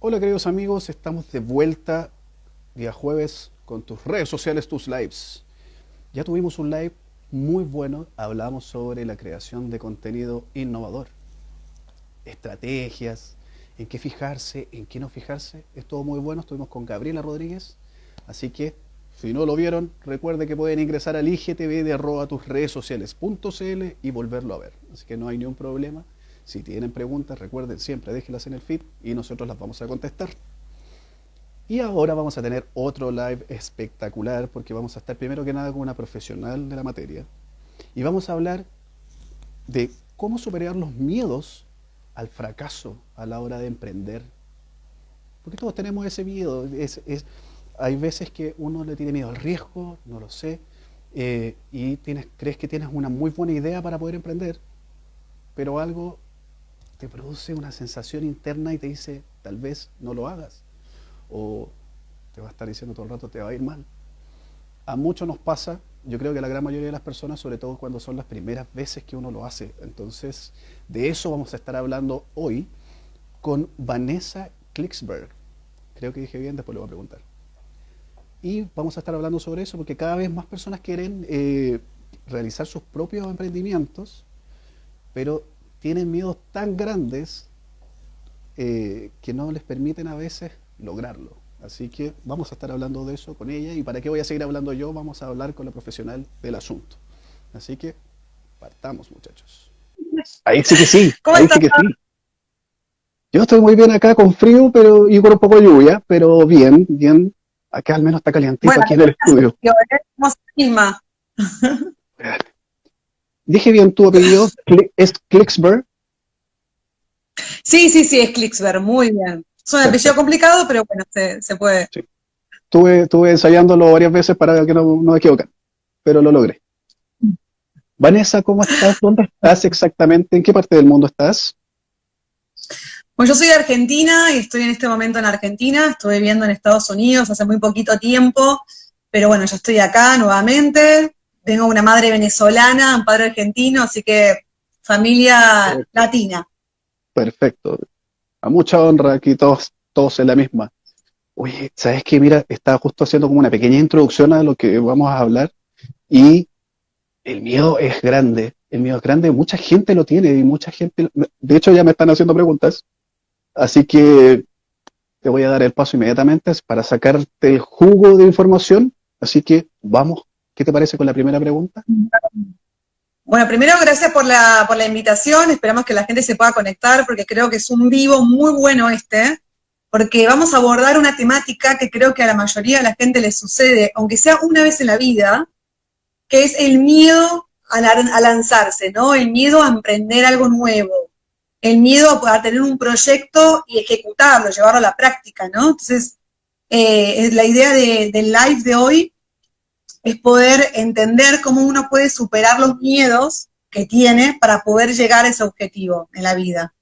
Hola queridos amigos, estamos de vuelta día jueves con tus redes sociales, tus lives. Ya tuvimos un live muy bueno, hablamos sobre la creación de contenido innovador, estrategias, en qué fijarse, en qué no fijarse. Estuvo muy bueno, estuvimos con Gabriela Rodríguez, así que si no lo vieron, recuerde que pueden ingresar al IGTV de @tusredesociales.cl y volverlo a ver. Así que no hay ningún problema. Si tienen preguntas, recuerden siempre, déjenlas en el feed y nosotros las vamos a contestar. Y ahora vamos a tener otro live espectacular porque vamos a estar primero que nada con una profesional de la materia y vamos a hablar de cómo superar los miedos al fracaso a la hora de emprender. Porque todos tenemos ese miedo. Hay veces que uno le tiene miedo al riesgo, no lo sé, y crees que tienes una muy buena idea para poder emprender, pero algo te produce una sensación interna y te dice, tal vez no lo hagas. O te va a estar diciendo todo el rato, te va a ir mal. A muchos nos pasa, yo creo que a la gran mayoría de las personas, sobre todo cuando son las primeras veces que uno lo hace. Entonces, de eso vamos a estar hablando hoy con Vanessa Klicksberg. Creo que dije bien, después le voy a preguntar. Y vamos a estar hablando sobre eso porque cada vez más personas quieren realizar sus propios emprendimientos, pero tienen miedos tan grandes que no les permiten a veces lograrlo. Así que vamos a estar hablando de eso con ella. ¿Y para qué voy a seguir hablando yo? Vamos a hablar con la profesional del asunto. Así que partamos, muchachos. Ahí sí que sí, ¿Cómo ahí estás? sí que sí. Yo estoy muy bien acá con frío y con un poco de lluvia, pero bien, bien. Acá al menos está calientito Bueno, aquí en el estudio. yo somos misma. Dije bien tu apellido, ¿es Klicksberg? Sí, es Klicksberg, muy bien. Es un apellido Perfecto. complicado, pero bueno, se puede. Sí. Estuve ensayándolo varias veces para que no me equivocara, pero lo logré. Vanessa, ¿cómo estás? ¿Dónde estás exactamente? ¿En qué parte del mundo estás? Bueno, yo soy de Argentina y estoy en este momento en Argentina. Estuve viviendo en Estados Unidos hace muy poquito tiempo, pero bueno, yo estoy acá nuevamente. Tengo una madre venezolana, un padre argentino, así que familia latina. Perfecto. A mucha honra aquí todos en la misma. Oye, ¿sabes qué? Mira, estaba justo haciendo como una pequeña introducción a lo que vamos a hablar y el miedo es grande. El miedo es grande, mucha gente lo tiene y mucha gente, de hecho ya me están haciendo preguntas, así que te voy a dar el paso inmediatamente para sacarte el jugo de información. Así que vamos, ¿qué te parece con la primera pregunta? Bueno, primero gracias por la invitación, esperamos que la gente se pueda conectar porque creo que es un vivo muy bueno porque vamos a abordar una temática que creo que a la mayoría de la gente le sucede, aunque sea una vez en la vida, que es el miedo a lanzarse, ¿no? El miedo a emprender algo nuevo, el miedo a tener un proyecto y ejecutarlo, llevarlo a la práctica, ¿no? Entonces, la idea del live de hoy es poder entender cómo uno puede superar los miedos que tiene para poder llegar a ese objetivo en la vida.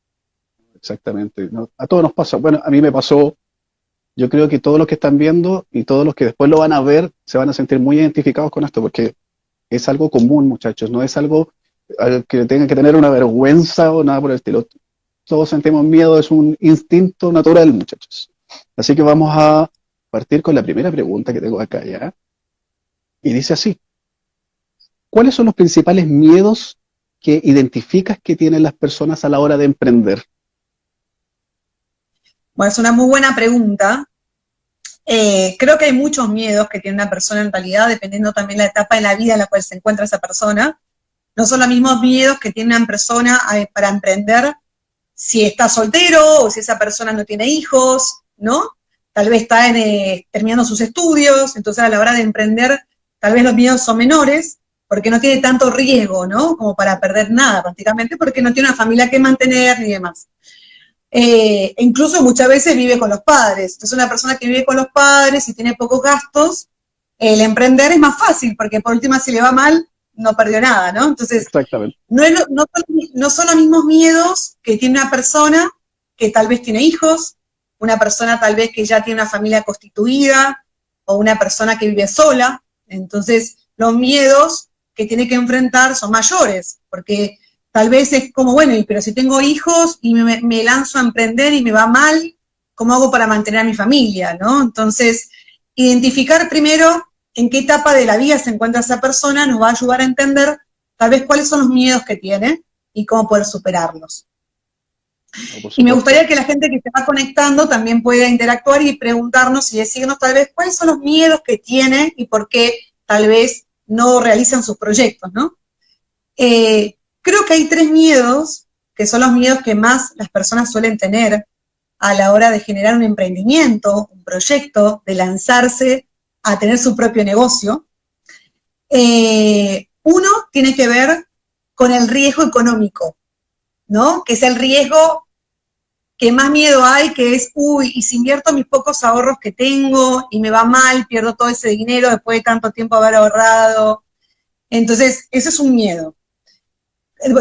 Exactamente, ¿no? A todos nos pasa. Bueno, a mí me pasó. Yo creo que todos los que están viendo y todos los que después lo van a ver se van a sentir muy identificados con esto, porque es algo común, muchachos, no es algo al que tengan que tener una vergüenza o nada por el estilo. Todos sentimos miedo, es un instinto natural, muchachos. Así que vamos a partir con la primera pregunta que tengo acá ya. Y dice así, ¿cuáles son los principales miedos que identificas que tienen las personas a la hora de emprender? Bueno, es una muy buena pregunta. Creo que hay muchos miedos que tiene una persona en realidad, dependiendo también la etapa de la vida en la cual se encuentra esa persona. No son los mismos miedos que tiene una persona para emprender si está soltero o si esa persona no tiene hijos, ¿no? Tal vez está terminando sus estudios, entonces a la hora de emprender tal vez los miedos son menores porque no tiene tanto riesgo, ¿no? Como para perder nada prácticamente porque no tiene una familia que mantener ni demás. Incluso muchas veces vive con los padres. Entonces una persona que vive con los padres y tiene pocos gastos, el emprender es más fácil porque por última si le va mal no perdió nada, ¿no? Entonces Exactamente. no son los mismos miedos que tiene una persona que tal vez tiene hijos, una persona tal vez que ya tiene una familia constituida, o una persona que vive sola. Entonces, los miedos que tiene que enfrentar son mayores, porque tal vez es como, bueno, pero si tengo hijos y me lanzo a emprender y me va mal, ¿Cómo hago para mantener a mi familia, ¿no? Entonces, identificar primero en qué etapa de la vida se encuentra esa persona nos va a ayudar a entender tal vez cuáles son los miedos que tiene y cómo poder superarlos. Y me gustaría que la gente que se va conectando también pueda interactuar y preguntarnos y decirnos tal vez cuáles son los miedos que tiene y por qué tal vez no realizan sus proyectos, ¿no? Creo que hay 3 miedos, que son los miedos que más las personas suelen tener a la hora de generar un emprendimiento, un proyecto, de lanzarse a tener su propio negocio. Uno tiene que ver con el riesgo económico, ¿no? Que es el riesgo que más miedo hay, que es, uy, y si invierto mis pocos ahorros que tengo y me va mal, pierdo todo ese dinero después de tanto tiempo haber ahorrado. Entonces, ese es un miedo.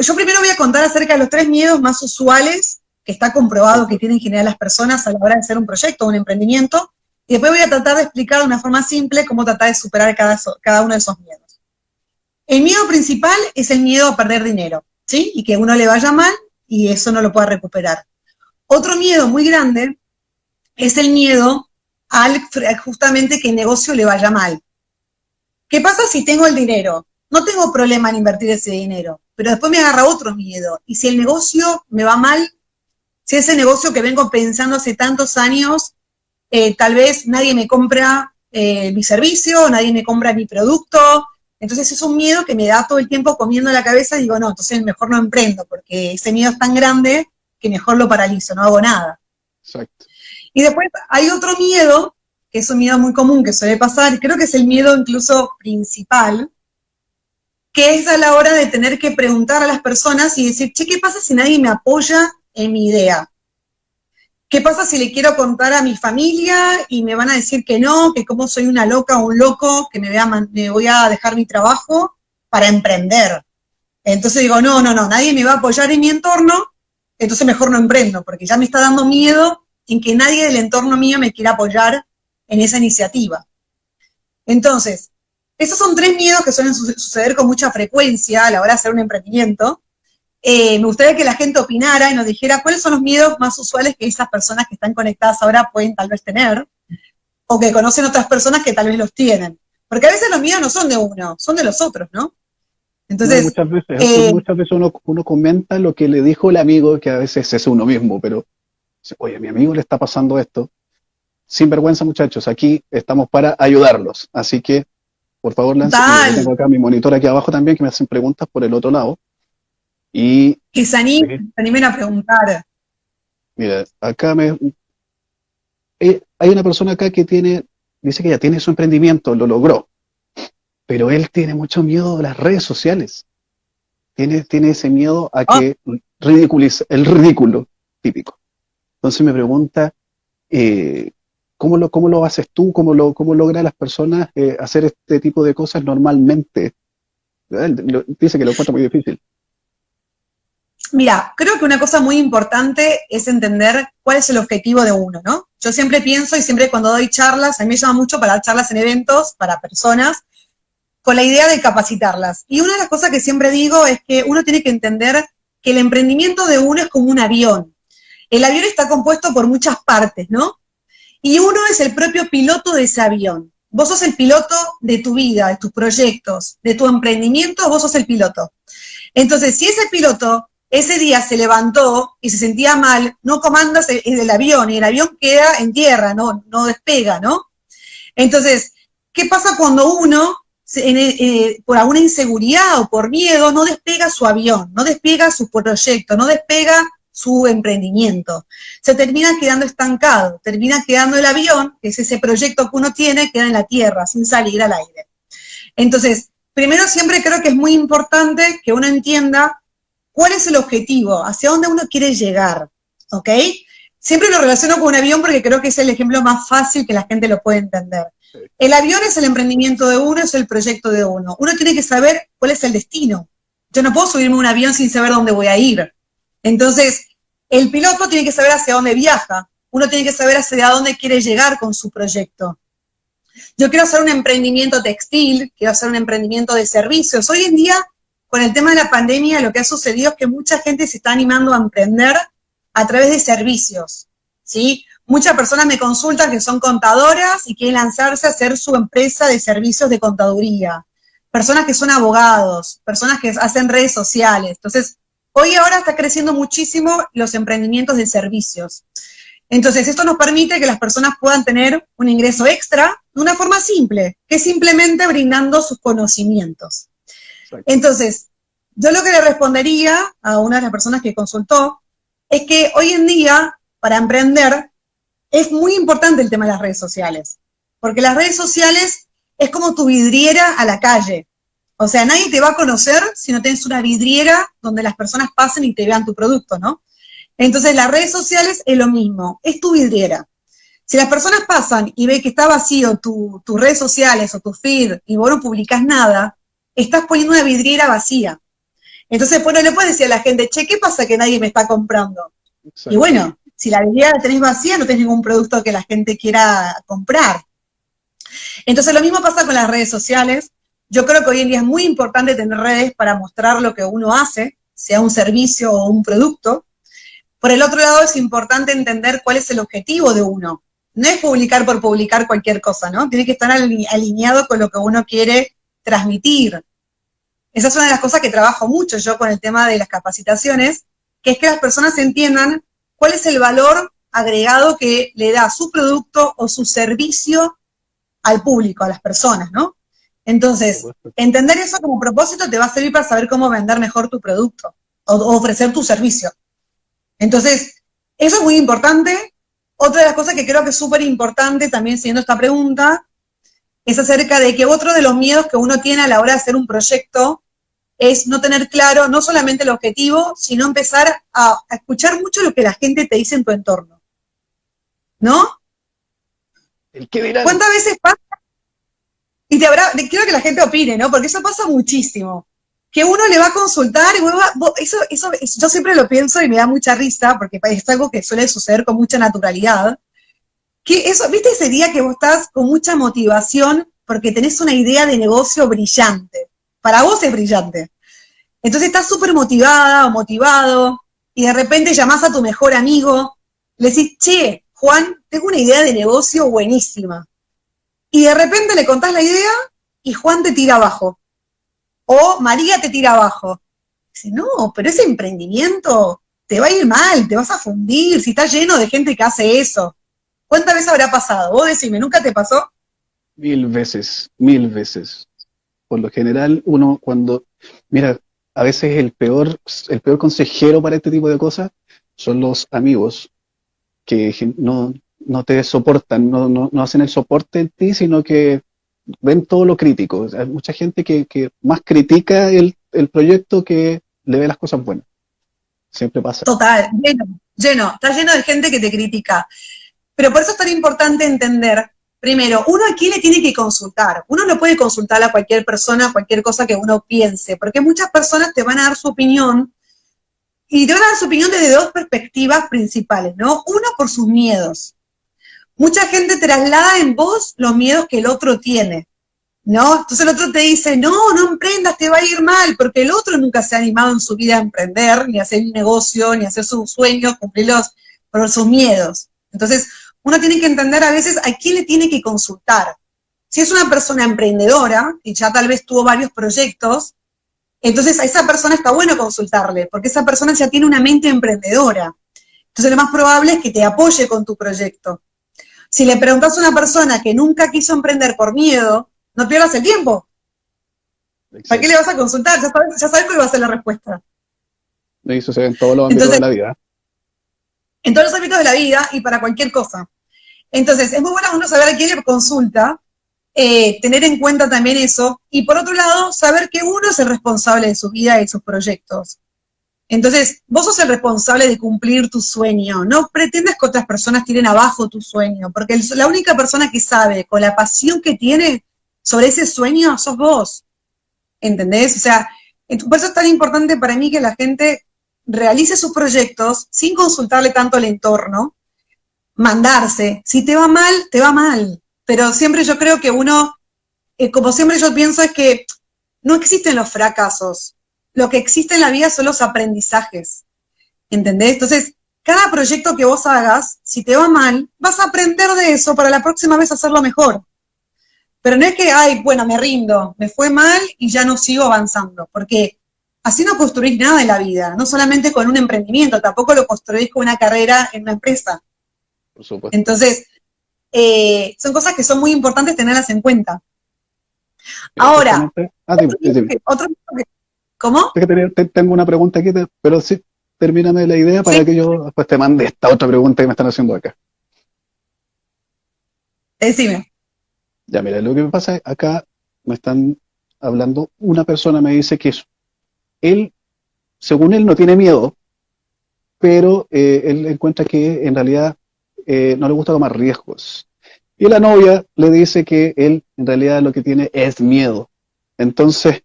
Yo primero voy a contar acerca de los 3 miedos más usuales que está comprobado que tienen en general las personas a la hora de hacer un proyecto o un emprendimiento, y después voy a tratar de explicar de una forma simple cómo tratar de superar cada uno de esos miedos. El miedo principal es el miedo a perder dinero, ¿sí? Y que a uno le vaya mal y eso no lo pueda recuperar. Otro miedo muy grande es el miedo al justamente que el negocio le vaya mal. ¿Qué pasa si tengo el dinero? No tengo problema en invertir ese dinero, pero después me agarra otro miedo. Y si el negocio me va mal, si ese negocio que vengo pensando hace tantos años, tal vez nadie me compra mi servicio, nadie me compra mi producto. Entonces es un miedo que me da todo el tiempo comiendo la cabeza y digo, no, entonces mejor no emprendo, porque ese miedo es tan grande que mejor lo paralizo, no hago nada. Exacto. Y después hay otro miedo, que es un miedo muy común que suele pasar, y creo que es el miedo incluso principal, que es a la hora de tener que preguntar a las personas y decir, che, ¿qué pasa si nadie me apoya en mi idea? ¿Qué pasa si le quiero contar a mi familia y me van a decir que no, que como soy una loca o un loco, que me voy a dejar mi trabajo para emprender? Entonces digo, no, nadie me va a apoyar en mi entorno, entonces mejor no emprendo, porque ya me está dando miedo en que nadie del entorno mío me quiera apoyar en esa iniciativa. Entonces, esos son 3 miedos que suelen suceder con mucha frecuencia a la hora de hacer un emprendimiento. Me gustaría que la gente opinara y nos dijera cuáles son los miedos más usuales que esas personas que están conectadas ahora pueden tal vez tener, o que conocen otras personas que tal vez los tienen. Porque a veces los miedos no son de uno, son de los otros, ¿no? Entonces, muchas veces uno comenta lo que le dijo el amigo, que a veces es uno mismo, pero, oye, a mi amigo le está pasando esto. Sin vergüenza, muchachos, aquí estamos para ayudarlos. Así que, por favor, Lance, yo tengo acá mi monitor aquí abajo también, que me hacen preguntas por el otro lado. Y que se animen a preguntar. Mira, acá hay una persona acá que dice que ya tiene su emprendimiento, lo logró, pero él tiene mucho miedo de las redes sociales. Tiene ese miedo a que ridiculice, el ridículo típico. Entonces me pregunta, ¿cómo lo haces tú? ¿Cómo logran las personas hacer este tipo de cosas normalmente? Dice que lo encuentra muy difícil. Mira, creo que una cosa muy importante es entender cuál es el objetivo de uno, ¿no? Yo siempre pienso y siempre cuando doy charlas, a mí me llama mucho para dar charlas en eventos, para personas, con la idea de capacitarlas. Y una de las cosas que siempre digo es que uno tiene que entender que el emprendimiento de uno es como un avión. El avión está compuesto por muchas partes, ¿no? Y uno es el propio piloto de ese avión. Vos sos el piloto de tu vida, de tus proyectos, de tu emprendimiento, vos sos el piloto. Entonces, si ese piloto ese día se levantó y se sentía mal, no comandas el avión y el avión queda en tierra, no despega, ¿no? Entonces, ¿qué pasa cuando uno, por alguna inseguridad o por miedo, no despega su avión, no despega su proyecto, no despega su emprendimiento? Se termina quedando estancado, termina quedando el avión, que es ese proyecto que uno tiene, queda en la tierra, sin salir al aire. Entonces, primero siempre creo que es muy importante que uno entienda cuál es el objetivo, hacia dónde uno quiere llegar, ¿ok? Siempre lo relaciono con un avión porque creo que es el ejemplo más fácil que la gente lo puede entender. El avión es el emprendimiento de uno, es el proyecto de uno. Uno tiene que saber cuál es el destino. Yo no puedo subirme a un avión sin saber dónde voy a ir. Entonces, el piloto tiene que saber hacia dónde viaja. Uno tiene que saber hacia dónde quiere llegar con su proyecto. Yo quiero hacer un emprendimiento textil, quiero hacer un emprendimiento de servicios. Hoy en día, con el tema de la pandemia, lo que ha sucedido es que mucha gente se está animando a emprender a través de servicios. ¿sí? Muchas personas me consultan que son contadoras y quieren lanzarse a hacer su empresa de servicios de contaduría. Personas que son abogados, personas que hacen redes sociales. Entonces, hoy ahora está creciendo muchísimo los emprendimientos de servicios. Entonces, esto nos permite que las personas puedan tener un ingreso extra de una forma simple, que es simplemente brindando sus conocimientos. Entonces, yo lo que le respondería a una de las personas que consultó es que hoy en día, para emprender, es muy importante el tema de las redes sociales, porque las redes sociales es como tu vidriera a la calle. O sea, nadie te va a conocer si no tienes una vidriera donde las personas pasen y te vean tu producto, ¿no? Entonces, las redes sociales es lo mismo, es tu vidriera. Si las personas pasan y ven que está vacío tus redes sociales o tu feed y vos no publicás nada, estás poniendo una vidriera vacía. Entonces, bueno, le puedes decir a la gente, che, ¿qué pasa que nadie me está comprando? Exacto. Y bueno, si la vidriera la tenés vacía, no tenés ningún producto que la gente quiera comprar. Entonces, lo mismo pasa con las redes sociales. Yo creo que hoy en día es muy importante tener redes para mostrar lo que uno hace, sea un servicio o un producto. Por el otro lado, es importante entender cuál es el objetivo de uno. No es publicar por publicar cualquier cosa, ¿no? Tiene que estar alineado con lo que uno quiere transmitir. Esa es una de las cosas que trabajo mucho yo con el tema de las capacitaciones, que es que las personas entiendan cuál es el valor agregado que le da su producto o su servicio al público, a las personas, ¿no? Entonces, entender eso como propósito te va a servir para saber cómo vender mejor tu producto o ofrecer tu servicio. Entonces, eso es muy importante. Otra de las cosas que creo que es súper importante, también siguiendo esta pregunta, es acerca de que otro de los miedos que uno tiene a la hora de hacer un proyecto es no tener claro no solamente el objetivo, sino empezar a escuchar mucho lo que la gente te dice en tu entorno. ¿No? ¿El qué dirán? ¿Cuántas veces pasa? Y quiero que la gente opine, ¿no? Porque eso pasa muchísimo. Que uno le va a consultar y eso yo siempre lo pienso y me da mucha risa, porque es algo que suele suceder con mucha naturalidad. Que eso, ¿viste ese día que vos estás con mucha motivación porque tenés una idea de negocio brillante? Para vos es brillante. Entonces estás súper motivada o motivado y de repente llamás a tu mejor amigo, le decís, che, Juan, tengo una idea de negocio buenísima. Y de repente le contás la idea y Juan te tira abajo. O María te tira abajo. Dice, no, pero ese emprendimiento te va a ir mal, te vas a fundir, si está lleno de gente que hace eso. ¿Cuántas veces habrá pasado? Vos decime, ¿nunca te pasó? 1000 veces, 1000 veces. Por lo general, uno cuando, mira, a veces el peor consejero para este tipo de cosas son los amigos que no te soportan, no hacen el soporte en ti, sino que ven todo lo crítico. Hay mucha gente que más critica el proyecto que le ve las cosas buenas. Siempre pasa. Total, lleno. Está lleno de gente que te critica. Pero por eso es tan importante entender, primero, uno a quién le tiene que consultar. Uno no puede consultar a cualquier persona, cualquier cosa que uno piense, porque muchas personas te van a dar su opinión, y te van a dar su opinión desde dos perspectivas principales, ¿no? Uno, por sus miedos. Mucha gente traslada en vos los miedos que el otro tiene, ¿no? Entonces el otro te dice, no emprendas, te va a ir mal, porque el otro nunca se ha animado en su vida a emprender, ni a hacer un negocio, ni a hacer sus sueños, cumplirlos por sus miedos. Entonces, uno tiene que entender a veces a quién le tiene que consultar. Si es una persona emprendedora, y ya tal vez tuvo varios proyectos, entonces a esa persona está bueno consultarle, porque esa persona ya tiene una mente emprendedora. Entonces lo más probable es que te apoye con tu proyecto. Si le preguntas a una persona que nunca quiso emprender por miedo, no pierdas el tiempo. Exacto. ¿Para qué le vas a consultar? Ya sabes cuál va a ser la respuesta. Y eso se ve en todos los ámbitos de la vida. En todos los ámbitos de la vida y para cualquier cosa. Entonces, es muy bueno uno saber a quién le consulta, tener en cuenta también eso, y por otro lado, saber que uno es el responsable de su vida y de sus proyectos. Entonces, vos sos el responsable de cumplir tu sueño, no pretendas que otras personas tiren abajo tu sueño, porque la única persona que sabe con la pasión que tiene sobre ese sueño sos vos, ¿entendés? O sea, por eso es tan importante para mí que la gente realice sus proyectos sin consultarle tanto al entorno, mandarse. Si te va mal, pero siempre yo creo que uno, como siempre yo pienso es que no existen los fracasos, lo que existe en la vida son los aprendizajes, ¿entendés? Entonces, cada proyecto que vos hagas, si te va mal, vas a aprender de eso para la próxima vez hacerlo mejor. Pero no es que, ay, bueno, me rindo, me fue mal y ya no sigo avanzando, porque así no construís nada en la vida, no solamente con un emprendimiento, tampoco lo construís con una carrera en una empresa. Por supuesto. Entonces, son cosas que son muy importantes tenerlas en cuenta. Mira, Ahora, justamente, dime. ¿Cómo? Es que tengo una pregunta aquí, pero sí, termíname la idea para Sí, que yo después te mande esta otra pregunta que me están haciendo acá. decime. Ya, mira, lo que me pasa es, acá me están hablando, una persona me dice que él, según él, no tiene miedo, pero él encuentra que en realidad no le gusta tomar riesgos. Y la novia le dice que él en realidad lo que tiene es miedo. Entonces,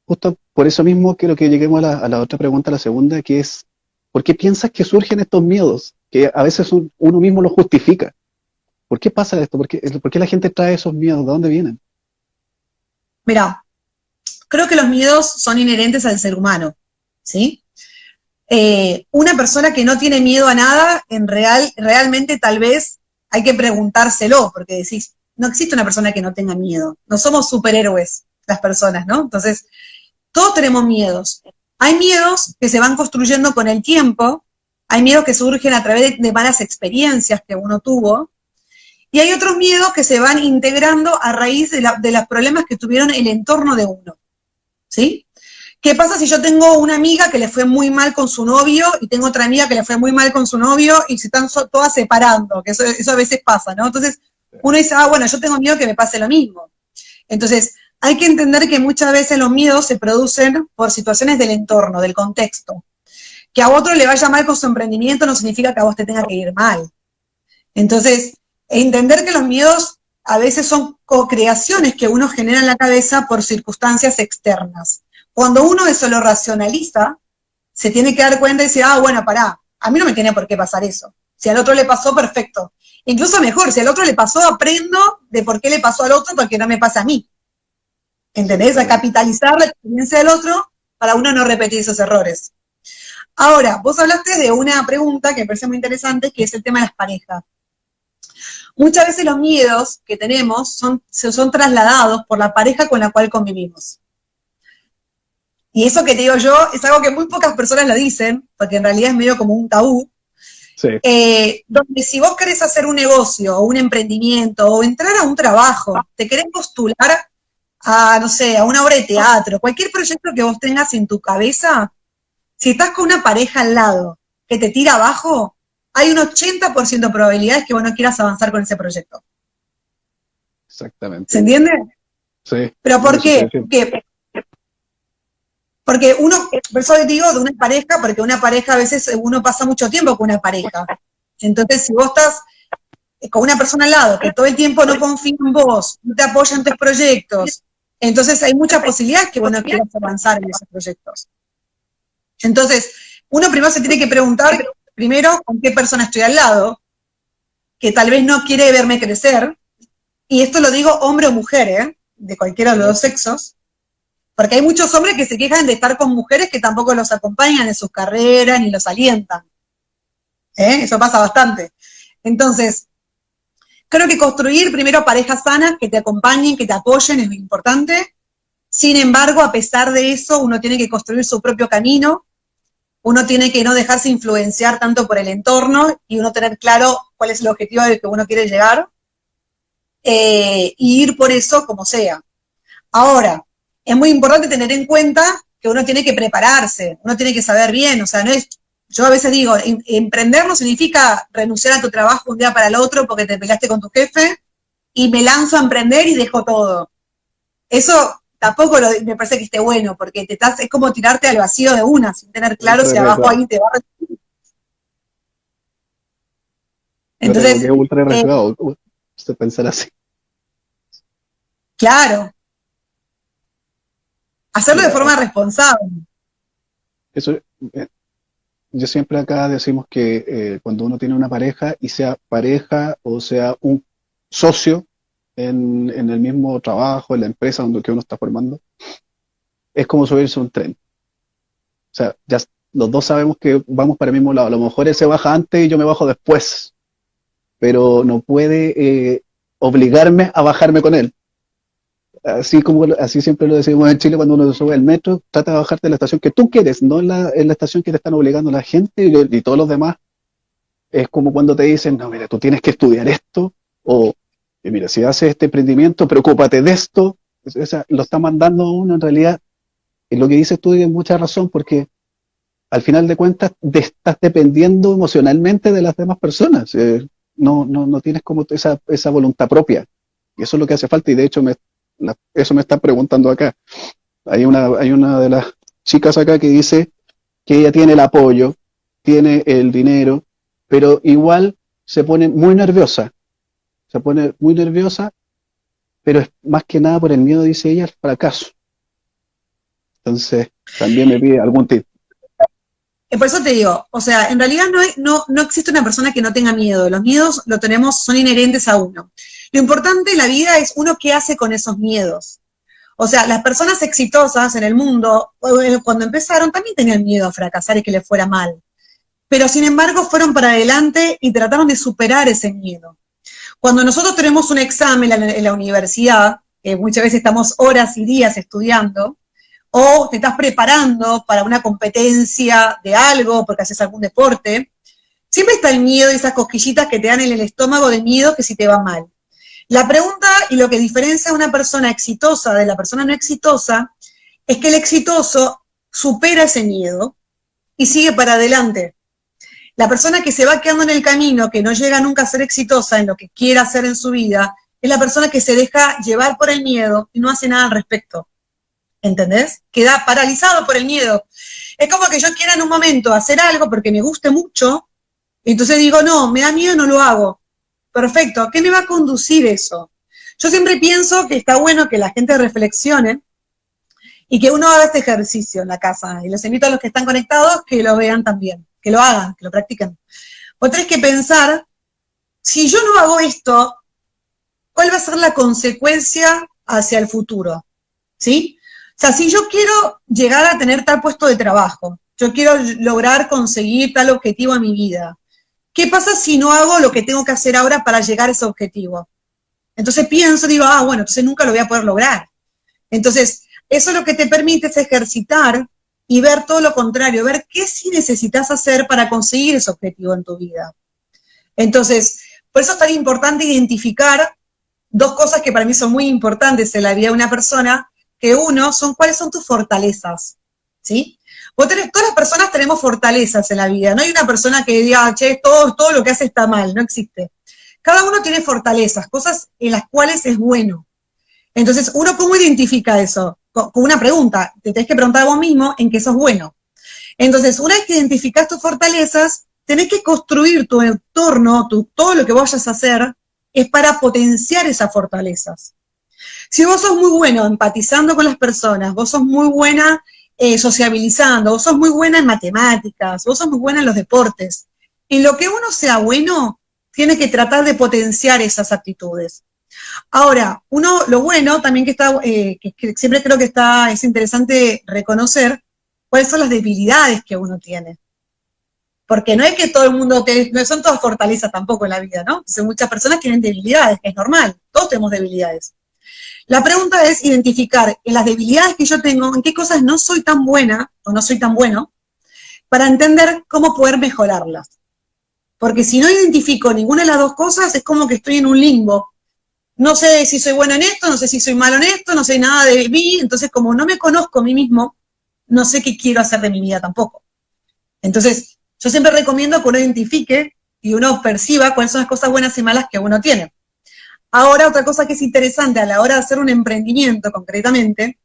justo por eso mismo quiero que lleguemos a la otra pregunta, la segunda, que es, ¿por qué piensas que surgen estos miedos? Que a veces uno mismo los justifica. ¿Por qué pasa esto? Por qué la gente trae esos miedos? ¿De dónde vienen? Mira, creo que los miedos son inherentes al ser humano, ¿sí? Una persona que no tiene miedo a nada, realmente tal vez hay que preguntárselo, porque decís, no existe una persona que no tenga miedo. No somos superhéroes las personas, ¿no? Entonces, todos tenemos miedos. Hay miedos que se van construyendo con el tiempo, hay miedos que surgen a través de malas experiencias que uno tuvo, y hay otros miedos que se van integrando a raíz de los problemas que tuvieron el entorno de uno, ¿sí? ¿Qué pasa si yo tengo una amiga que le fue muy mal con su novio y tengo otra amiga que le fue muy mal con su novio y se están todas separando? Que eso a veces pasa, ¿no? Entonces uno dice, bueno, yo tengo miedo que me pase lo mismo. Entonces hay que entender que muchas veces los miedos se producen por situaciones del entorno, del contexto. Que a otro le vaya mal con su emprendimiento no significa que a vos te tenga que ir mal. Entonces, entender que los miedos a veces son co-creaciones que uno genera en la cabeza por circunstancias externas. Cuando uno eso lo racionaliza, se tiene que dar cuenta y decir, bueno, pará, a mí no me tiene por qué pasar eso. Si al otro le pasó, perfecto. Incluso mejor, si al otro le pasó, aprendo de por qué le pasó al otro para que no me pase a mí. ¿Entendés? A capitalizar la experiencia del otro para uno no repetir esos errores. Ahora, vos hablaste de una pregunta que me parece muy interesante, que es el tema de las parejas. Muchas veces los miedos que tenemos son trasladados por la pareja con la cual convivimos. Y eso que te digo yo es algo que muy pocas personas lo dicen, porque en realidad es medio como un tabú, Sí. donde si vos querés hacer un negocio o un emprendimiento o entrar a un trabajo, te querés postular a, no sé, a una obra de teatro, cualquier proyecto que vos tengas en tu cabeza, si estás con una pareja al lado que te tira abajo, hay un 80% de probabilidades que vos no quieras avanzar con ese proyecto. Exactamente. ¿Se entiende? Sí. ¿Pero por qué? Porque uno, por eso digo de una pareja, porque una pareja a veces uno pasa mucho tiempo con una pareja. Entonces, si vos estás con una persona al lado que todo el tiempo no confía en vos, no te apoya en tus proyectos, entonces hay muchas posibilidades que vos no quieras avanzar en esos proyectos. Entonces, uno primero se tiene que preguntar, primero, con qué persona estoy al lado, que tal vez no quiere verme crecer, y esto lo digo hombre o mujer, de cualquiera de los dos sexos, porque hay muchos hombres que se quejan de estar con mujeres que tampoco los acompañan en sus carreras ni los alientan. Eso pasa bastante. Entonces, creo que construir primero parejas sanas que te acompañen, que te apoyen es muy importante. Sin embargo, a pesar de eso, uno tiene que construir su propio camino, uno tiene que no dejarse influenciar tanto por el entorno y uno tener claro cuál es el objetivo al que uno quiere llegar y ir por eso como sea. Ahora, es muy importante tener en cuenta que uno tiene que prepararse, uno tiene que saber bien, o sea, no es, yo a veces digo, emprender no significa renunciar a tu trabajo un día para el otro porque te peleaste con tu jefe y me lanzo a emprender y dejo todo. Eso tampoco me parece que esté bueno, porque es como tirarte al vacío de una, sin tener claro si abajo alguien te va a recibir. Entonces, que es Entonces, ultra arriesgado, usted pensar así. claro, hacerlo de Mira, forma responsable. eso, yo siempre acá decimos que cuando uno tiene una pareja, y sea pareja o sea un socio en el mismo trabajo, en la empresa donde que uno está formando, es como subirse a un tren. O sea, ya los dos sabemos que vamos para el mismo lado. A lo mejor él se baja antes y yo me bajo después, pero no puede obligarme a bajarme con él. Así siempre lo decimos en Chile cuando uno sube al metro, trata de bajarte en la estación que tú quieres, no en la estación que te están obligando la gente y todos los demás. Es como cuando te dicen, no, mira, tú tienes que estudiar esto, o mira, si haces este emprendimiento, preocúpate de esto. O sea, lo está mandando a uno en realidad. Y lo que dices tú tiene mucha razón, porque al final de cuentas estás dependiendo emocionalmente de las demás personas. No tienes como esa voluntad propia. Y eso es lo que hace falta, y de hecho eso me está preguntando acá. Hay una de las chicas acá que dice que ella tiene el apoyo, tiene el dinero, pero igual se pone muy nerviosa, pero es más que nada por el miedo, dice ella, al fracaso. Entonces, también me pide algún tip. Por eso te digo, o sea, en realidad no existe una persona que no tenga miedo. Los miedos lo tenemos, son inherentes a uno. Lo importante en la vida es uno qué hace con esos miedos. O sea, las personas exitosas en el mundo, cuando empezaron, también tenían miedo a fracasar y que les fuera mal. Pero sin embargo fueron para adelante y trataron de superar ese miedo. Cuando nosotros tenemos un examen en la universidad, que muchas veces estamos horas y días estudiando, o te estás preparando para una competencia de algo, porque haces algún deporte, siempre está el miedo y esas cosquillitas que te dan en el estómago de miedo que si te va mal. La pregunta y lo que diferencia a una persona exitosa de la persona no exitosa es que el exitoso supera ese miedo y sigue para adelante. La persona que se va quedando en el camino, que no llega nunca a ser exitosa en lo que quiera hacer en su vida, es la persona que se deja llevar por el miedo y no hace nada al respecto. ¿Entendés? Queda paralizado por el miedo. Es como que yo quiera en un momento hacer algo porque me guste mucho, y entonces digo, no, me da miedo, no lo hago. Perfecto, ¿a qué me va a conducir eso? Yo siempre pienso que está bueno que la gente reflexione y que uno haga este ejercicio en la casa. Y los invito a los que están conectados que lo vean también, que lo hagan, que lo practiquen. Vos tenés que pensar, si yo no hago esto, ¿cuál va a ser la consecuencia hacia el futuro? ¿Sí? O sea, si yo quiero llegar a tener tal puesto de trabajo, yo quiero lograr conseguir tal objetivo en mi vida, ¿qué pasa si no hago lo que tengo que hacer ahora para llegar a ese objetivo? Entonces pienso, digo, bueno, entonces nunca lo voy a poder lograr. Entonces, eso lo que te permite es ejercitar y ver todo lo contrario, ver qué sí necesitas hacer para conseguir ese objetivo en tu vida. Entonces, por eso es tan importante identificar dos cosas que para mí son muy importantes en la vida de una persona, que uno son cuáles son tus fortalezas, ¿sí? Todas las personas tenemos fortalezas en la vida, no hay una persona que diga, che, todo lo que hace está mal, no existe. Cada uno tiene fortalezas, cosas en las cuales es bueno. Entonces, ¿uno cómo identifica eso? Con una pregunta, te tenés que preguntar a vos mismo en qué sos bueno. Entonces, una vez que identificás tus fortalezas, tenés que construir tu entorno, todo lo que vayas a hacer, es para potenciar esas fortalezas. Si vos sos muy bueno empatizando con las personas, vos sos muy buena sociabilizando, vos sos muy buena en matemáticas, vos sos muy buena en los deportes, en lo que uno sea bueno, tiene que tratar de potenciar esas actitudes. Ahora, lo bueno también que siempre creo que es interesante reconocer cuáles son las debilidades que uno tiene. Porque no es que todo el mundo, no son todas fortalezas tampoco en la vida, ¿no? Entonces muchas personas tienen debilidades, que es normal, todos tenemos debilidades. La pregunta es identificar en las debilidades que yo tengo, en qué cosas no soy tan buena o no soy tan bueno, para entender cómo poder mejorarlas. Porque si no identifico ninguna de las dos cosas, es como que estoy en un limbo. No sé si soy bueno en esto, no sé si soy malo en esto, no sé nada de mí, entonces como no me conozco a mí mismo, no sé qué quiero hacer de mi vida tampoco. Entonces, yo siempre recomiendo que uno identifique y uno perciba cuáles son las cosas buenas y malas que uno tiene. Ahora, otra cosa que es interesante a la hora de hacer un emprendimiento concretamente,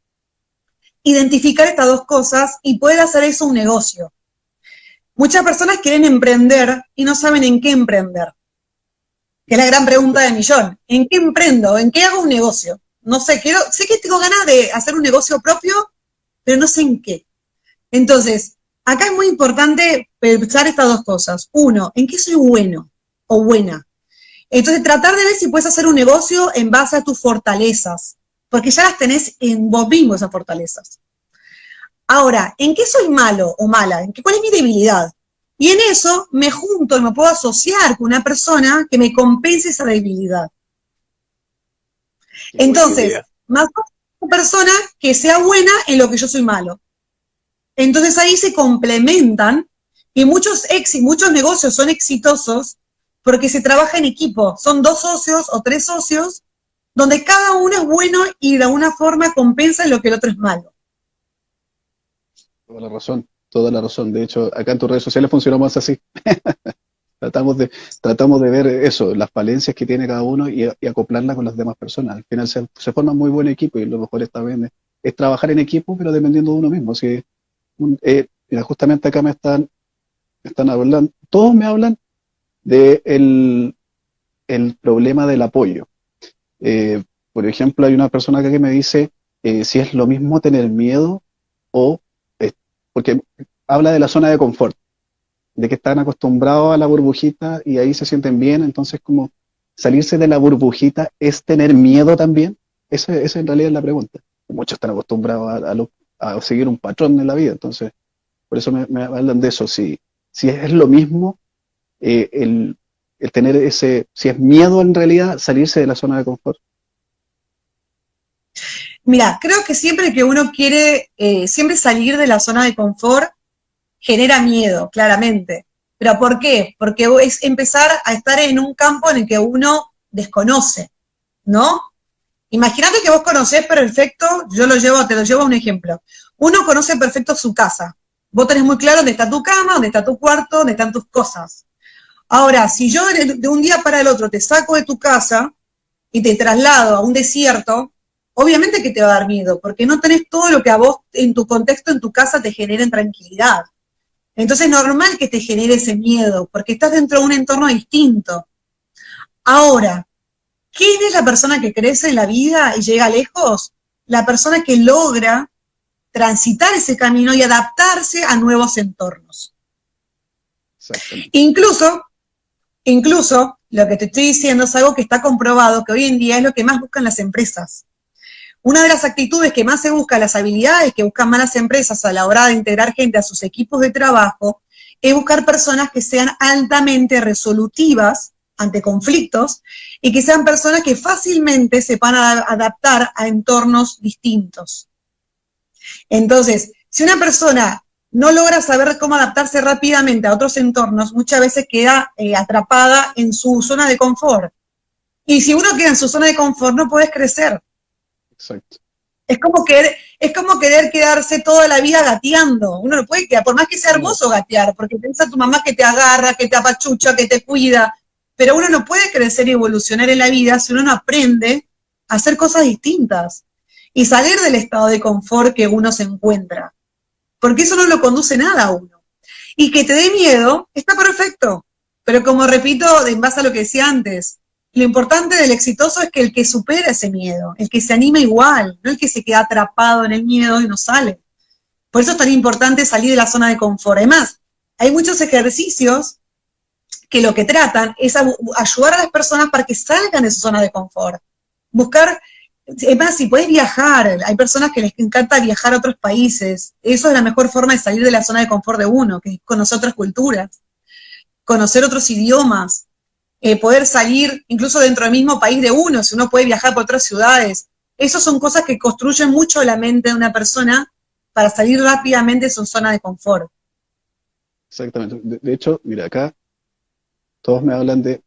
identificar estas dos cosas y poder hacer eso un negocio. Muchas personas quieren emprender y no saben en qué emprender. Que es la gran pregunta del millón. ¿En qué emprendo? ¿En qué hago un negocio? No sé, sé que tengo ganas de hacer un negocio propio, pero no sé en qué. Entonces, acá es muy importante pensar estas dos cosas. Uno, ¿en qué soy bueno o buena? Entonces, tratar de ver si puedes hacer un negocio en base a tus fortalezas, porque ya las tenés en vos mismo esas fortalezas. Ahora, ¿en qué soy malo o mala? ¿Cuál es mi debilidad? Y en eso me junto y me puedo asociar con una persona que me compense esa debilidad. Qué buena Entonces, idea. más una persona que sea buena en lo que yo soy malo. Entonces ahí se complementan y muchos negocios son exitosos porque se trabaja en equipo. Son 2 socios o 3 socios donde cada uno es bueno y de alguna forma compensa en lo que el otro es malo. Toda la razón, toda la razón. De hecho, acá en tus redes sociales funcionamos así. Tratamos de, tratamos de ver eso, las falencias que tiene cada uno y acoplarla con las demás personas. Al final se forma muy buen equipo y lo mejor está bien es trabajar en equipo, pero dependiendo de uno mismo. Si, mira, justamente acá están hablando, todos me hablan de el problema del apoyo. Por ejemplo, hay una persona acá que me dice si es lo mismo tener miedo o, eh, porque habla de la zona de confort, de que están acostumbrados a la burbujita y ahí se sienten bien, entonces como salirse de la burbujita es tener miedo también. Esa en realidad es la pregunta. Muchos están acostumbrados a seguir un patrón en la vida, entonces por eso me hablan de eso. Si es lo mismo, el tener si es miedo en realidad, salirse de la zona de confort. Mira, creo que siempre que uno quiere siempre salir de la zona de confort, genera miedo, claramente. ¿Pero por qué? Porque es empezar a estar en un campo en el que uno desconoce, ¿no? Imagínate que vos conocés perfecto, te lo llevo a un ejemplo. Uno conoce perfecto su casa. Vos tenés muy claro dónde está tu cama, dónde está tu cuarto, dónde están tus cosas. Ahora, si yo de un día para el otro te saco de tu casa y te traslado a un desierto, obviamente que te va a dar miedo, porque no tenés todo lo que a vos en tu contexto, en tu casa, te genere en tranquilidad. Entonces es normal que te genere ese miedo, porque estás dentro de un entorno distinto. Ahora, ¿quién es la persona que crece en la vida y llega lejos? La persona que logra transitar ese camino y adaptarse a nuevos entornos. Exactamente. Incluso, lo que te estoy diciendo es algo que está comprobado, que hoy en día es lo que más buscan las empresas. Una de las actitudes que más se busca, las habilidades que buscan más las empresas a la hora de integrar gente a sus equipos de trabajo, es buscar personas que sean altamente resolutivas ante conflictos y que sean personas que fácilmente se van a adaptar a entornos distintos. Entonces, si una persona no logra saber cómo adaptarse rápidamente a otros entornos, muchas veces queda atrapada en su zona de confort. Y si uno queda en su zona de confort, no puedes crecer. Exacto. Es como querer quedarse toda la vida gateando. Uno no puede quedar, por más que sea No, hermoso gatear, porque piensa tu mamá que te agarra, que te apachucha, que te cuida, pero uno no puede crecer y evolucionar en la vida si uno no aprende a hacer cosas distintas y salir del estado de confort que uno se encuentra, porque eso no lo conduce nada a uno. Y que te dé miedo, está perfecto, pero como repito, en base a lo que decía antes, lo importante del exitoso es que el que supera ese miedo, el que se anima igual, no el que se queda atrapado en el miedo y no sale. Por eso es tan importante salir de la zona de confort. Además, hay muchos ejercicios que lo que tratan es ayudar a las personas para que salgan de su zona de confort. Buscar, es más, si puedes viajar, hay personas que les encanta viajar a otros países, eso es la mejor forma de salir de la zona de confort de uno, que es conocer otras culturas, conocer otros idiomas, poder salir incluso dentro del mismo país de uno, si uno puede viajar por otras ciudades. Esas son cosas que construyen mucho la mente de una persona para salir rápidamente de su zona de confort. exactamente. De hecho, mira, acá todos me hablan de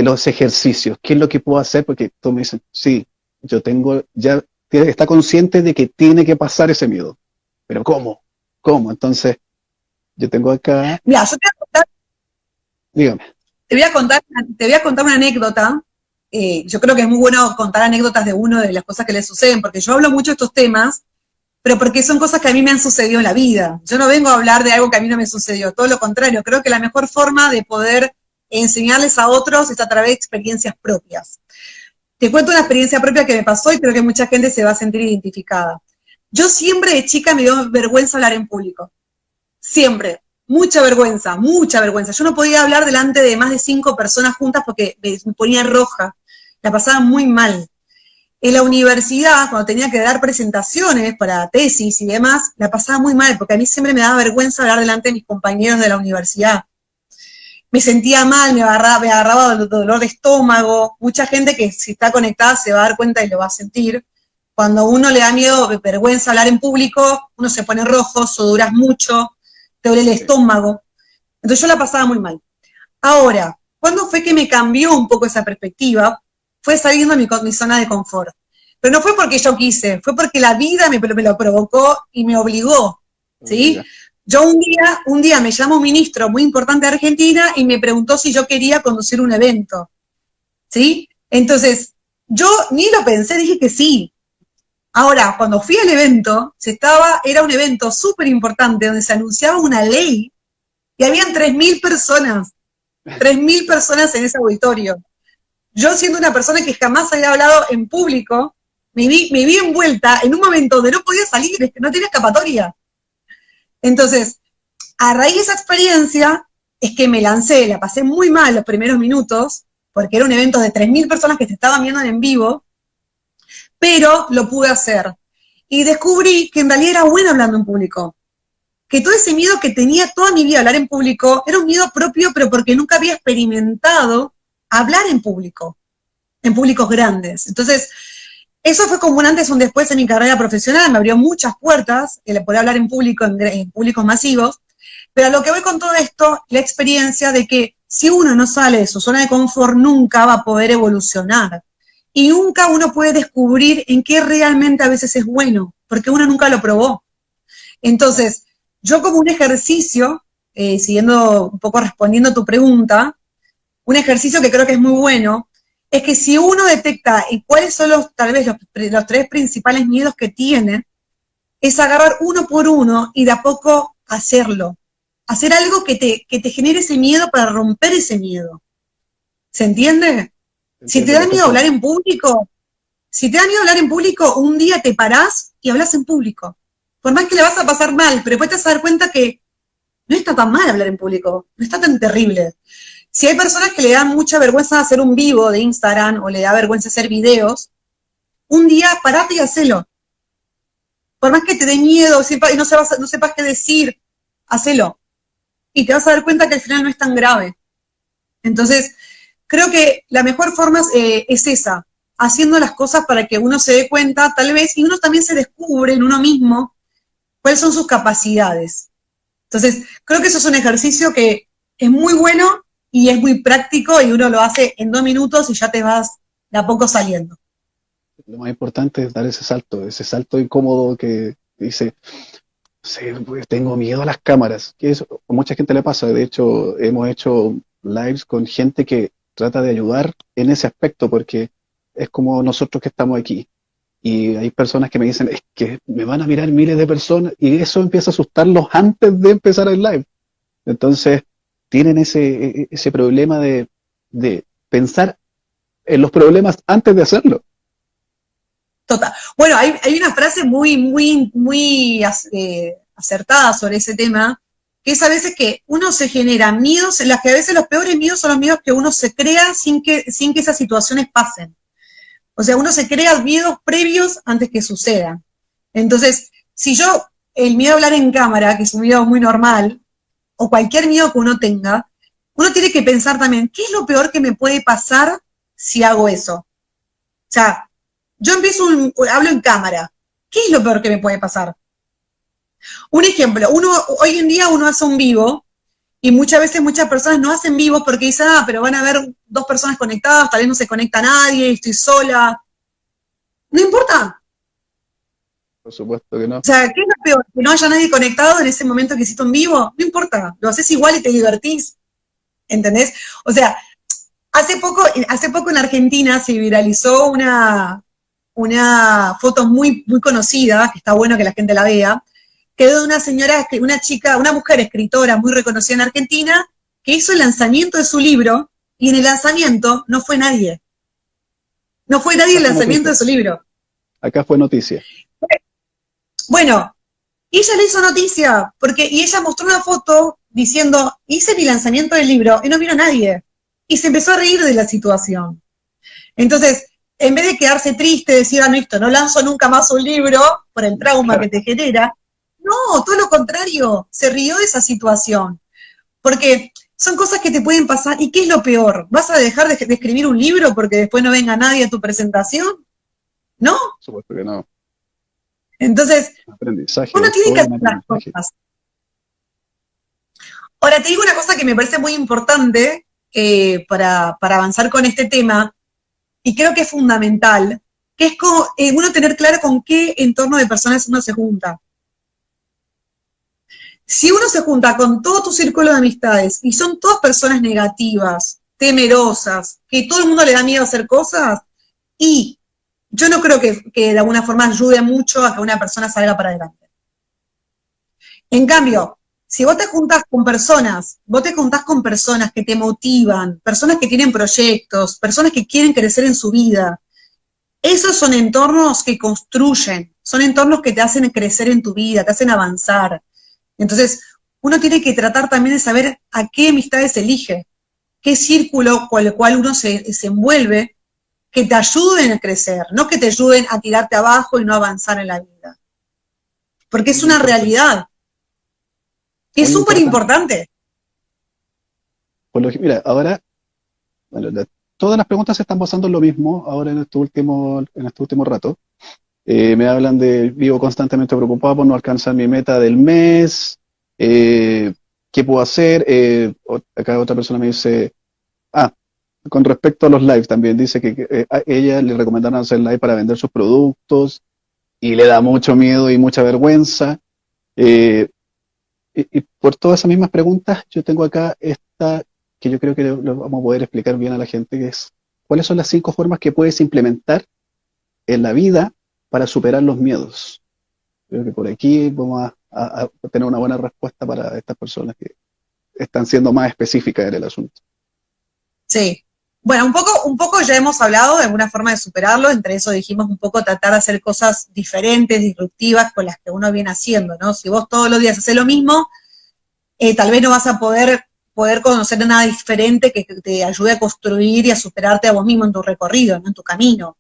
los ejercicios. ¿Qué es lo que puedo hacer? Porque todos me dicen, sí, yo tengo, está consciente de que tiene que pasar ese miedo. Pero ¿cómo? ¿Cómo? Entonces, yo tengo acá, Mira, yo dígame. te voy a contar una anécdota. Yo creo que es muy bueno contar anécdotas de uno de las cosas que le suceden, porque yo hablo mucho de estos temas, pero porque son cosas que a mí me han sucedido en la vida. Yo no vengo a hablar de algo que a mí no me sucedió, todo lo contrario. Creo que la mejor forma de poder enseñarles a otros es a través de experiencias propias. Te cuento una experiencia propia que me pasó y creo que mucha gente se va a sentir identificada. Yo siempre de chica me dio vergüenza hablar en público. Siempre. Mucha vergüenza, mucha vergüenza. Yo no podía hablar delante de más de 5 personas juntas porque me ponía roja. La pasaba muy mal. En la universidad, cuando tenía que dar presentaciones para tesis y demás, la pasaba muy mal, porque a mí siempre me daba vergüenza hablar delante de mis compañeros de la universidad. Me sentía mal, me agarraba dolor de estómago. Mucha gente que si está conectada se va a dar cuenta y lo va a sentir. Cuando a uno le da miedo, vergüenza hablar en público, uno se pone rojo, sudoras mucho, te duele el estómago. Entonces yo la pasaba muy mal. Ahora, ¿cuándo fue que me cambió un poco esa perspectiva? Fue saliendo de mi zona de confort. Pero no fue porque yo quise, fue porque la vida me lo provocó y me obligó, ¿sí? Yo un día me llamó un ministro muy importante de Argentina y me preguntó si yo quería conducir un evento, ¿sí? Entonces, yo ni lo pensé, dije que sí. Ahora, cuando fui al evento, era un evento súper importante donde se anunciaba una ley y habían 3.000 personas, 3.000 personas en ese auditorio. Yo, siendo una persona que jamás había hablado en público, me vi envuelta en un momento donde no podía salir, es que no tenía escapatoria. Entonces, a raíz de esa experiencia, es que me lancé, la pasé muy mal los primeros minutos, porque era un evento de 3.000 personas que se estaban viendo en vivo, pero lo pude hacer. Y descubrí que en realidad era buena hablando en público. Que todo ese miedo que tenía toda mi vida a hablar en público era un miedo propio, pero porque nunca había experimentado hablar en público, en públicos grandes. Entonces, eso fue como un antes y un después en mi carrera profesional, me abrió muchas puertas, el poder hablar en público, en públicos masivos, pero a lo que voy con todo esto, la experiencia de que si uno no sale de su zona de confort, nunca va a poder evolucionar. Y nunca uno puede descubrir en qué realmente a veces es bueno, porque uno nunca lo probó. Entonces, yo como un ejercicio, siguiendo un poco respondiendo a tu pregunta, un ejercicio que creo que es muy bueno, es que si uno detecta cuáles son tal vez los 3 principales miedos que tiene, es agarrar uno por uno y de a poco hacerlo. Hacer algo que te genere ese miedo para romper ese miedo. ¿Se entiende? Si te da miedo hablar en público, un día te parás y hablas en público. Por más que le vas a pasar mal, pero después te vas a dar cuenta que no está tan mal hablar en público, no está tan terrible. Si hay personas que le dan mucha vergüenza hacer un vivo de Instagram o le da vergüenza hacer videos, un día parate y hacelo. Por más que te dé miedo y no sepas qué decir, hacelo. Y te vas a dar cuenta que al final no es tan grave. Entonces, creo que la mejor forma es esa, haciendo las cosas para que uno se dé cuenta, tal vez, y uno también se descubre en uno mismo cuáles son sus capacidades. Entonces, creo que eso es un ejercicio que es muy bueno y es muy práctico y uno lo hace en 2 minutos y ya te vas de a poco saliendo. Lo más importante es dar ese salto incómodo que dice, pues tengo miedo a las cámaras, que eso a mucha gente le pasa. De hecho, hemos hecho lives con gente que trata de ayudar en ese aspecto, porque es como nosotros que estamos aquí. Y hay personas que me dicen, es que me van a mirar miles de personas, y eso empieza a asustarlos antes de empezar el live. Entonces, tienen ese problema de pensar en los problemas antes de hacerlo. Total. Bueno, hay una frase muy acertada sobre ese tema, que es a veces que uno se genera miedos, en las que a veces los peores miedos son los miedos que uno se crea sin que esas situaciones pasen. O sea, uno se crea miedos previos antes que sucedan. Entonces, si el miedo a hablar en cámara, que es un miedo muy normal, o cualquier miedo que uno tenga, uno tiene que pensar también, ¿qué es lo peor que me puede pasar si hago eso? O sea, yo hablo en cámara, ¿qué es lo peor que me puede pasar? Un ejemplo, hoy en día uno hace un vivo, y muchas veces muchas personas no hacen vivos porque dicen, pero van a haber 2 personas conectadas, tal vez no se conecta nadie, estoy sola. No importa. Por supuesto que no. O sea, ¿qué es lo peor? ¿Que no haya nadie conectado en ese momento que hiciste un vivo? No importa, lo haces igual y te divertís. ¿Entendés? O sea, hace poco en Argentina se viralizó una foto muy, muy conocida, que está bueno que la gente la vea, que de una mujer escritora muy reconocida en Argentina, que hizo el lanzamiento de su libro, y en el lanzamiento no fue nadie. No fue nadie el lanzamiento de su libro. Acá fue noticia. Bueno, ella le hizo noticia, y ella mostró una foto diciendo, hice mi lanzamiento del libro, y no vino nadie. Y se empezó a reír de la situación. Entonces, en vez de quedarse triste, decir, ah, no, esto, no lanzo nunca más un libro por el trauma que te genera, no, todo lo contrario, se rió de esa situación. Porque son cosas que te pueden pasar. ¿Y qué es lo peor? ¿Vas a dejar de escribir un libro porque después no venga nadie a tu presentación? ¿No? Supuesto que no. Entonces, Aprendizaje, uno tiene que todo hacer un las aprendizaje. cosas. Ahora, te digo una cosa que me parece muy importante para avanzar con este tema, y creo que es fundamental, que es como, uno tener claro con qué entorno de personas uno se junta. Si uno se junta con todo tu círculo de amistades y son todas personas negativas, temerosas, que todo el mundo le da miedo a hacer cosas, y yo no creo que de alguna forma ayude mucho a que una persona salga para adelante. En cambio, si vos te juntás con personas, que te motivan, personas que tienen proyectos, personas que quieren crecer en su vida, esos son entornos que construyen, son entornos que te hacen crecer en tu vida, te hacen avanzar. Entonces, uno tiene que tratar también de saber a qué amistades elige, qué círculo con el cual uno se envuelve, que te ayuden a crecer, no que te ayuden a tirarte abajo y no avanzar en la vida. Porque es una realidad. Es súper importante. Mira, ahora, bueno, todas las preguntas se están basando en lo mismo ahora en este último rato. Me hablan de vivo constantemente preocupado por no alcanzar mi meta del mes, qué puedo hacer. Acá otra persona me dice, con respecto a los lives también, dice que a ella le recomendaron hacer live para vender sus productos y le da mucho miedo y mucha vergüenza. Y por todas esas mismas preguntas, yo tengo acá esta que yo creo que lo vamos a poder explicar bien a la gente, que es, ¿cuáles son las 5 formas que puedes implementar en la vida para superar los miedos? Creo que por aquí vamos a tener una buena respuesta para estas personas que están siendo más específicas en el asunto. Sí. Bueno, un poco ya hemos hablado de alguna forma de superarlo, entre eso dijimos un poco tratar de hacer cosas diferentes, disruptivas con las que uno viene haciendo, ¿no? Si vos todos los días haces lo mismo, tal vez no vas a poder conocer nada diferente que te ayude a construir y a superarte a vos mismo en tu recorrido, ¿no? En tu camino.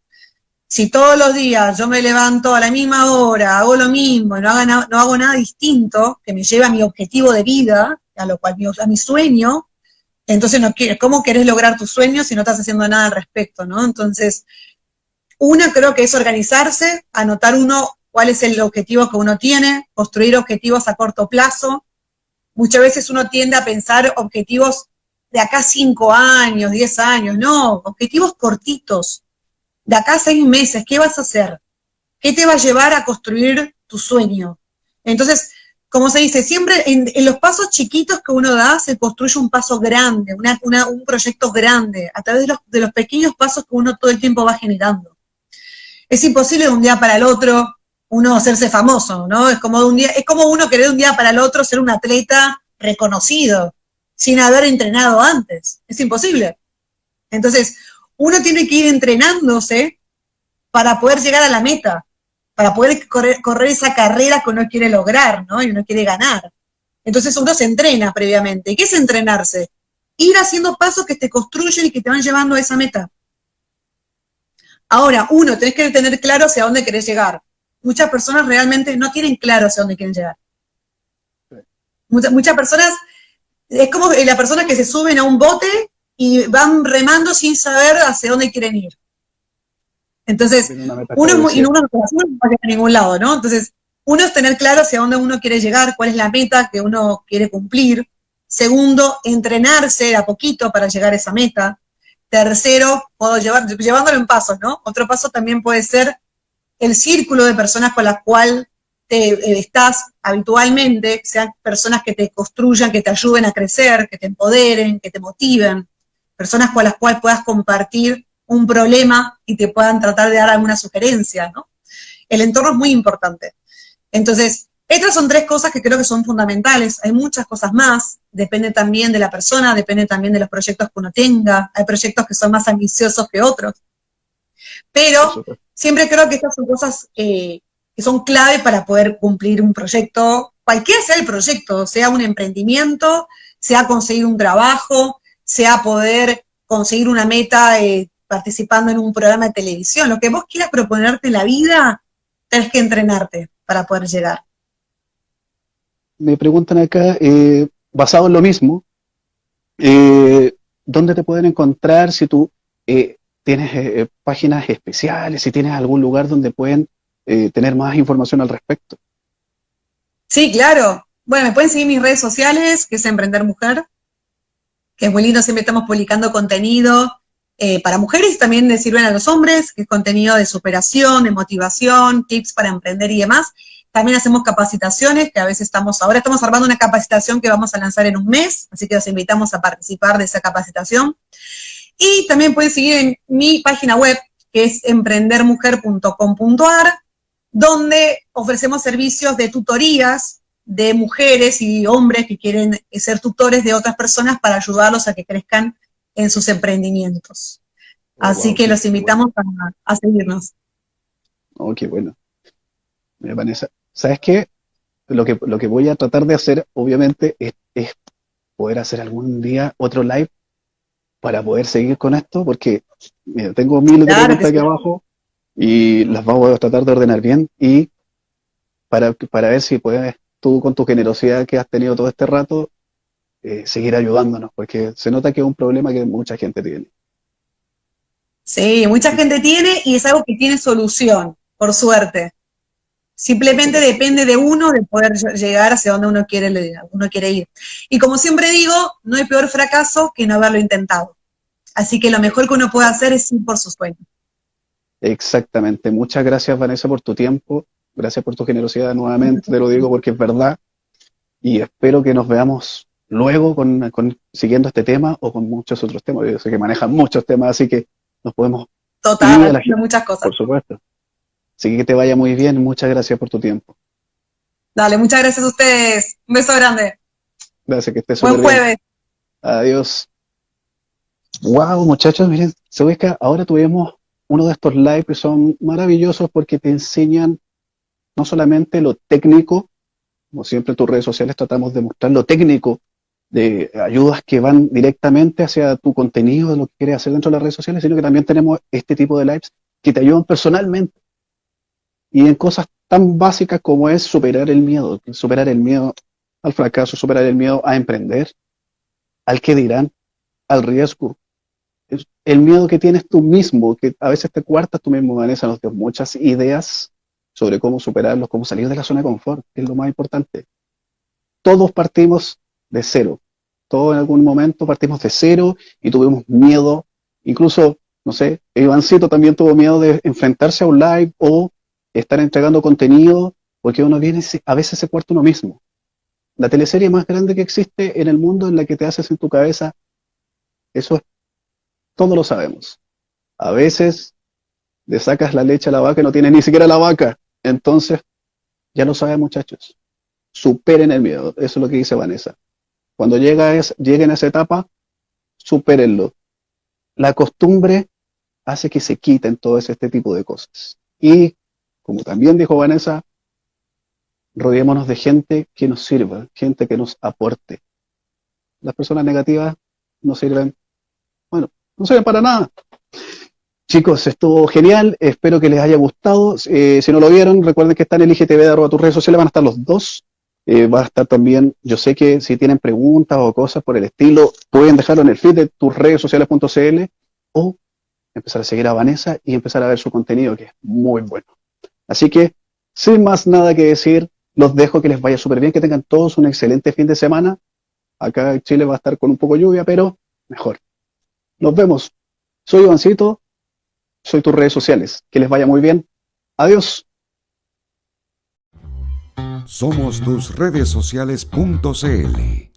Si todos los días yo me levanto a la misma hora, hago lo mismo y no hago nada distinto que me lleve a mi objetivo de vida, a mi sueño, entonces ¿cómo querés lograr tus sueños si no estás haciendo nada al respecto, ¿no? Entonces, una creo que es organizarse, anotar cuál es el objetivo que uno tiene, construir objetivos a corto plazo. Muchas veces uno tiende a pensar objetivos de acá 5 años, 10 años, no, objetivos cortitos. De acá a 6 meses, ¿qué vas a hacer? ¿Qué te va a llevar a construir tu sueño? Entonces, como se dice, siempre en los pasos chiquitos que uno da se construye un paso grande, un proyecto grande, a través de los pequeños pasos que uno todo el tiempo va generando. Es imposible de un día para el otro uno hacerse famoso, ¿no? Es como uno querer de un día para el otro ser un atleta reconocido, sin haber entrenado antes. Es imposible. Entonces, uno tiene que ir entrenándose para poder llegar a la meta, para poder correr esa carrera que uno quiere lograr, ¿no? Y uno quiere ganar. Entonces uno se entrena previamente. ¿Y qué es entrenarse? Ir haciendo pasos que te construyen y que te van llevando a esa meta. Ahora, tenés que tener claro hacia dónde querés llegar. Muchas personas realmente no tienen claro hacia dónde quieren llegar. Muchas personas, es como las personas que se suben a un bote y van remando sin saber hacia dónde quieren ir. Entonces, uno no llega a ningún lado, ¿no? Entonces, uno es tener claro hacia dónde uno quiere llegar, cuál es la meta que uno quiere cumplir. Segundo, entrenarse de a poquito para llegar a esa meta. Tercero, llevándolo en pasos, ¿no? Otro paso también puede ser el círculo de personas con las cuales estás habitualmente, que sean personas que te construyan, que te ayuden a crecer, que te empoderen, que te motiven, personas con las cuales puedas compartir un problema y te puedan tratar de dar alguna sugerencia, ¿no? El entorno es muy importante. Entonces, estas son 3 cosas que creo que son fundamentales. Hay muchas cosas más, depende también de la persona, depende también de los proyectos que uno tenga. Hay proyectos que son más ambiciosos que otros. Pero siempre creo que estas son cosas que son clave para poder cumplir un proyecto, cualquiera sea el proyecto, sea un emprendimiento, sea conseguir un trabajo, sea poder conseguir una meta participando en un programa de televisión. Lo que vos quieras proponerte en la vida, tenés que entrenarte para poder llegar. Me preguntan acá, basado en lo mismo, ¿dónde te pueden encontrar si tú tienes páginas especiales, si tienes algún lugar donde pueden tener más información al respecto? Sí, claro. Bueno, me pueden seguir en mis redes sociales, que es Emprender Mujer, que es muy lindo, siempre estamos publicando contenido para mujeres y también le sirven a los hombres, que es contenido de superación, de motivación, tips para emprender y demás. También hacemos capacitaciones, que a veces ahora estamos armando una capacitación que vamos a lanzar en un mes, así que los invitamos a participar de esa capacitación. Y también pueden seguir en mi página web, que es emprendermujer.com.ar, donde ofrecemos servicios de tutorías de mujeres y hombres que quieren ser tutores de otras personas para ayudarlos a que crezcan en sus emprendimientos. Así Wow, que los invitamos a seguirnos. oh, qué bueno. Vanessa, ¿sabes qué? Lo que voy a tratar de hacer, obviamente, es poder hacer algún día otro live para poder seguir con esto, porque mira, tengo miles de Claro que preguntas aquí sí. abajo y las vamos a tratar de ordenar bien y para ver si puedes tú con tu generosidad que has tenido todo este rato, seguir ayudándonos, porque se nota que es un problema que mucha gente tiene. Sí, mucha gente tiene y es algo que tiene solución, por suerte. Simplemente Súper. depende de uno de poder llegar hacia donde uno quiere ir. Y como siempre digo, no hay peor fracaso que no haberlo intentado. Así que lo mejor que uno puede hacer es ir por sus sueños. Exactamente. Muchas gracias, Vanessa, por tu tiempo. Gracias por tu generosidad nuevamente, te lo digo porque es verdad. Y espero que nos veamos luego siguiendo este tema o con muchos otros temas. Yo sé que manejan muchos temas, así que nos podemos Total, ir a la haciendo gente, muchas cosas. por supuesto. Así que te vaya muy bien. Muchas gracias por tu tiempo. Dale, muchas gracias a ustedes. Un beso grande. Gracias, que estés Buen súper bien. jueves. Adiós. Wow, muchachos, miren, se ve que ahora tuvimos uno de estos live que son maravillosos porque te enseñan no solamente lo técnico, como siempre en tus redes sociales tratamos de mostrar lo técnico, de ayudas que van directamente hacia tu contenido, de lo que quieres hacer dentro de las redes sociales, sino que también tenemos este tipo de lives que te ayudan personalmente y en cosas tan básicas como es superar el miedo al fracaso, superar el miedo a emprender, al que dirán, al riesgo. El miedo que tienes tú mismo, que a veces te cuartas tú mismo, Vanessa, nos dio muchas ideas sobre cómo superarlos, cómo salir de la zona de confort, que es lo más importante. Todos partimos de cero. Todos en algún momento partimos de cero y tuvimos miedo. Incluso, no sé, Ivancito también tuvo miedo de enfrentarse a un live o estar entregando contenido, porque uno viene, a veces se cuarta uno mismo. La teleserie más grande que existe en el mundo en la que te haces en tu cabeza, eso es, todos lo sabemos. A veces le sacas la leche a la vaca y no tiene ni siquiera la vaca. Entonces, ya lo saben, muchachos. Superen el miedo. Eso es lo que dice Vanessa. Cuando lleguen a esa etapa, supérenlo. La costumbre hace que se quiten todo este tipo de cosas. Y, como también dijo Vanessa, rodeémonos de gente que nos sirva, gente que nos aporte. Las personas negativas no sirven, bueno, no sirven para nada. Chicos, estuvo genial, espero que les haya gustado. Si no lo vieron, recuerden que está en el IGTV de tus redes sociales, van a estar los dos. Va a estar también, yo sé que si tienen preguntas o cosas por el estilo, pueden dejarlo en el feed de tusredesociales.cl o empezar a seguir a Vanessa y empezar a ver su contenido, que es muy bueno. Así que, sin más nada que decir, los dejo, que les vaya súper bien, que tengan todos un excelente fin de semana. Acá en Chile va a estar con un poco de lluvia, pero mejor. Nos vemos. Soy Ivancito. Soy tus redes sociales. Que les vaya muy bien. Adiós. Somos tus redes sociales.cl